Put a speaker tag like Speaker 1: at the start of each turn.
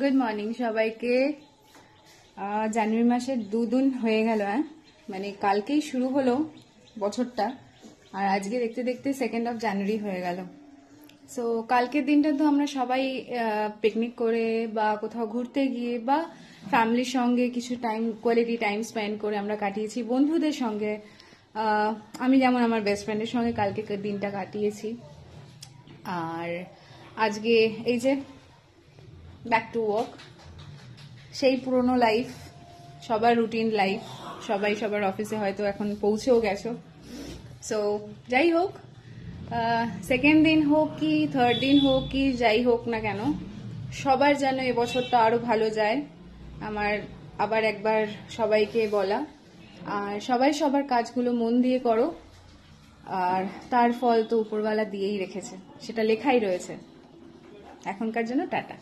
Speaker 1: Good morning সবাইকে। জানুয়ারি মাসের 2 দিন হয়ে গেল, মানে কালকেই শুরু হলো বছরটা, আর আজকে দেখতে দেখতে 2nd অফ জানুয়ারি হয়ে গেল। সো কালকের দিনটা তো আমরা সবাই পিকনিক করে বা কোথাও ঘুরতে গিয়ে বা ফ্যামিলির সঙ্গে কিছু কোয়ালিটি টাইম স্পেন্ড করে আমরা কাটিয়েছি, বন্ধুদের সঙ্গে। আমি যেমন আমার বেস্ট ফ্রেন্ডের সঙ্গে কালকে দিনটা কাটিয়েছি। আর আজকে এই যে ব্যাক টু ওয়ার্ক, সেই পুরনো লাইফ, সবার রুটিন লাইফ, সবাই সবার অফিসে হয়তো এখন পৌঁছেও গেছো। সো যাই হোক, 2nd দিন হোক কি 3rd দিন হোক কি যাই হোক না কেন, সবার যেন এবছরটা আরো ভালো যায়, আমার আবার একবার সবাইকে বলা। আর সবাই সবার কাজগুলো মন দিয়ে করো, আর তার ফল তো উপরওয়ালা দিয়েই রেখেছে, সেটা লেখাই রয়েছে। এখনকার জন্য টাটা।